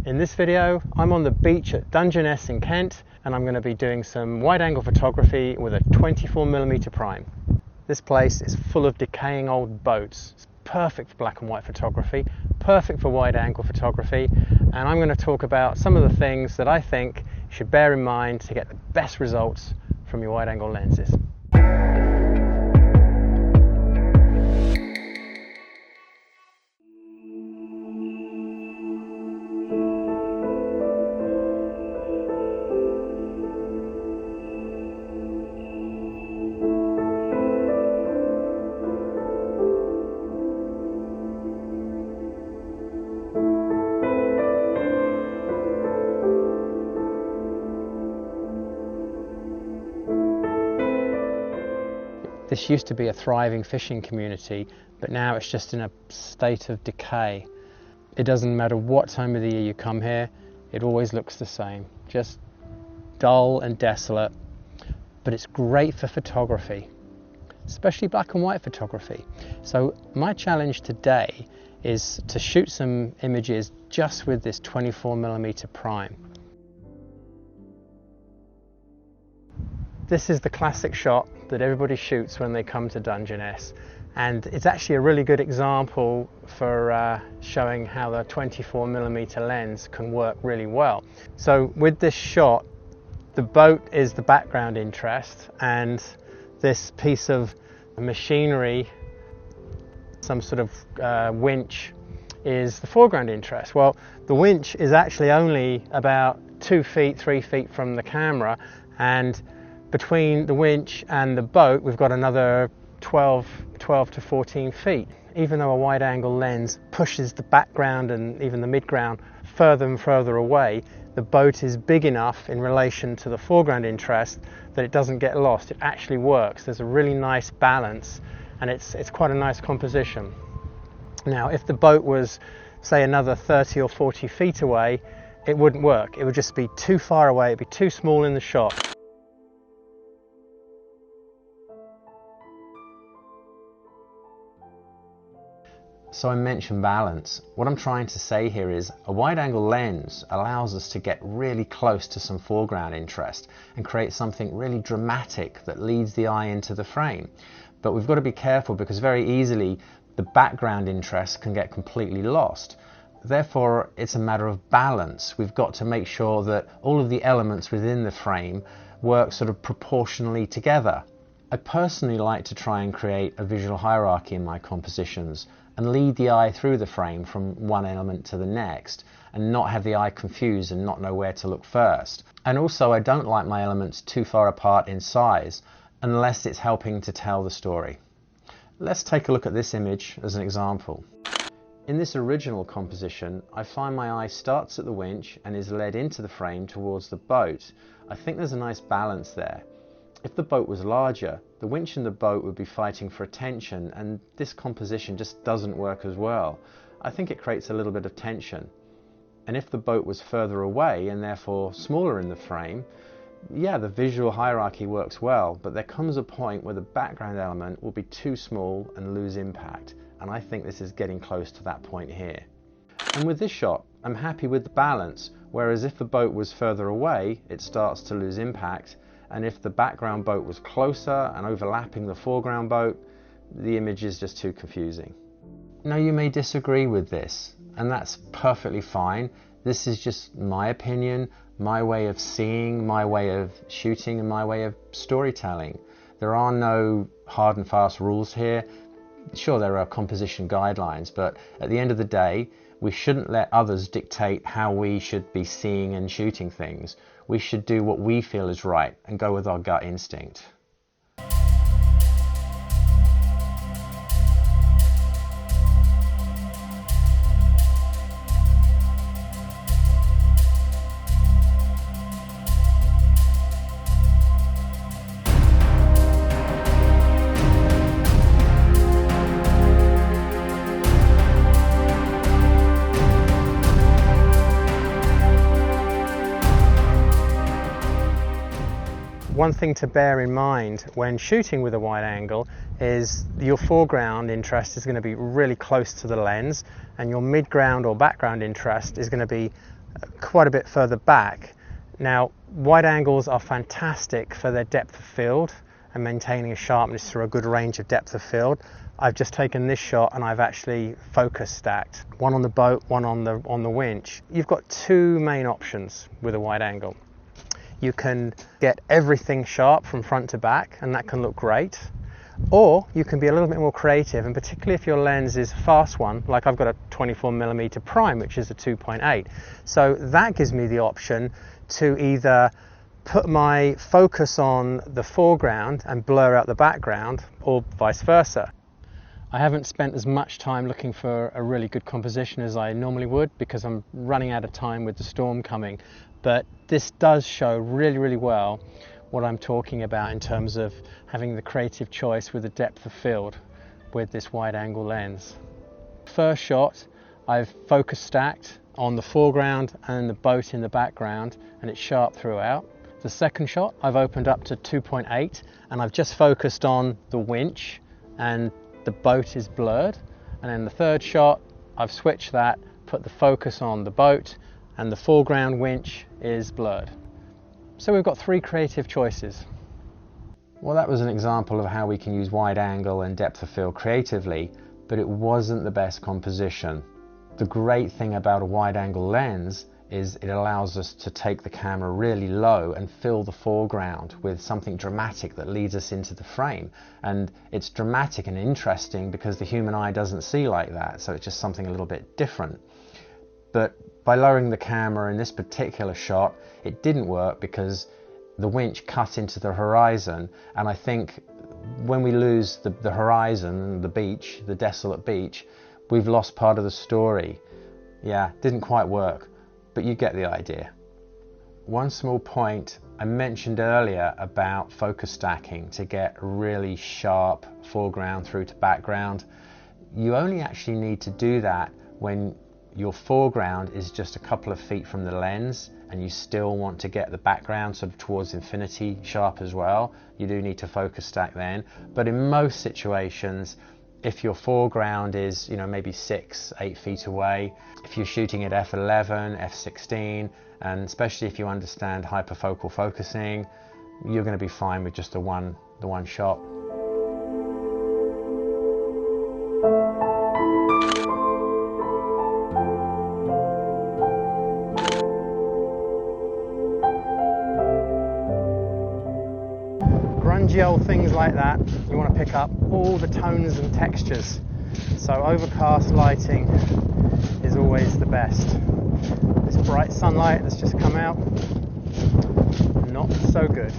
In this video, I'm on the beach at Dungeness in Kent, and I'm going to be doing some wide-angle photography with a 24mm prime. This place is full of decaying old boats. It's perfect for black and white photography, perfect for wide-angle photography, and I'm going to talk about some of the things that I think you should bear in mind to get the best results from your wide-angle lenses. This used to be a thriving fishing community, but now it's just in a state of decay. It doesn't matter what time of the year you come here, it always looks the same, just dull and desolate. But it's great for photography, especially black and white photography. So my challenge today is to shoot some images just with this 24mm prime. This is the classic shot that everybody shoots when they come to Dungeness, and it's actually a really good example for showing how the 24mm lens can work really well. So with this shot, the boat is the background interest, and this piece of machinery, some sort of winch, is the foreground interest. Well, the winch is actually only about 2 feet, 3 feet from the camera, and between the winch and the boat we've got another 12 to 14 feet. Even though a wide angle lens pushes the background and even the midground further and further away, the boat is big enough in relation to the foreground interest that it doesn't get lost. It actually works. There's a really nice balance, and it's quite a nice composition. Now if the boat was, say, another 30 or 40 feet away, it wouldn't work. It would just be too far away, it'd be too small in the shot. So I mentioned balance. What I'm trying to say here is a wide-angle lens allows us to get really close to some foreground interest and create something really dramatic that leads the eye into the frame. But we've got to be careful because very easily the background interest can get completely lost. Therefore, it's a matter of balance. We've got to make sure that all of the elements within the frame work sort of proportionally together. I personally like to try and create a visual hierarchy in my compositions and lead the eye through the frame from one element to the next and not have the eye confused and not know where to look first. And also I don't like my elements too far apart in size unless it's helping to tell the story. Let's take a look at this image as an example. In this original composition, I find my eye starts at the winch and is led into the frame towards the boat. I think there's a nice balance there. If the boat was larger, the winch and the boat would be fighting for attention, and this composition just doesn't work as well. I think it creates a little bit of tension. And if the boat was further away and therefore smaller in the frame, yeah, the visual hierarchy works well, but there comes a point where the background element will be too small and lose impact, and I think this is getting close to that point here. And with this shot, I'm happy with the balance, whereas if the boat was further away, it starts to lose impact, and if the background boat was closer and overlapping the foreground boat, the image is just too confusing. Now you may disagree with this, and that's perfectly fine. This is just my opinion, my way of seeing, my way of shooting, and my way of storytelling. There are no hard and fast rules here. Sure, there are composition guidelines, but at the end of the day, we shouldn't let others dictate how we should be seeing and shooting things. We should do what we feel is right and go with our gut instinct. One thing to bear in mind when shooting with a wide angle is your foreground interest is going to be really close to the lens, and your midground or background interest is going to be quite a bit further back. Now, wide angles are fantastic for their depth of field and maintaining a sharpness through a good range of depth of field. I've just taken this shot and I've actually focus stacked, one on the boat, one on the winch. You've got two main options with a wide angle. You can get everything sharp from front to back, and that can look great. Or you can be a little bit more creative, and particularly if your lens is a fast one, like I've got a 24mm prime, which is a 2.8. So that gives me the option to either put my focus on the foreground and blur out the background, or vice versa. I haven't spent as much time looking for a really good composition as I normally would, because I'm running out of time with the storm coming. But this does show really, really well what I'm talking about in terms of having the creative choice with the depth of field with this wide angle lens. First shot, I've focus stacked on the foreground and the boat in the background, and it's sharp throughout. The second shot, I've opened up to 2.8 and I've just focused on the winch and the boat is blurred. And then the third shot, I've switched that, put the focus on the boat, and the foreground winch is blurred. So we've got three creative choices. Well, that was an example of how we can use wide angle and depth of field creatively, but it wasn't the best composition. The great thing about a wide angle lens is it allows us to take the camera really low and fill the foreground with something dramatic that leads us into the frame. And it's dramatic and interesting because the human eye doesn't see like that, so it's just something a little bit different. But by lowering the camera in this particular shot, it didn't work because the winch cut into the horizon, and I think when we lose the horizon, the beach, the desolate beach, we've lost part of the story. Yeah, didn't quite work, but you get the idea. One small point I mentioned earlier about focus stacking to get really sharp foreground through to background. You only actually need to do that when your foreground is just a couple of feet from the lens and you still want to get the background sort of towards infinity sharp as well. You do need to focus stack then, but in most situations, if your foreground is, maybe 6-8 feet away, if you're shooting at f11, f16, and especially if you understand hyperfocal focusing, you're going to be fine with just the one shot. Grungy old things like that, you want to pick up all the tones and textures. So overcast lighting is always the best. This bright sunlight that's just come out, not so good.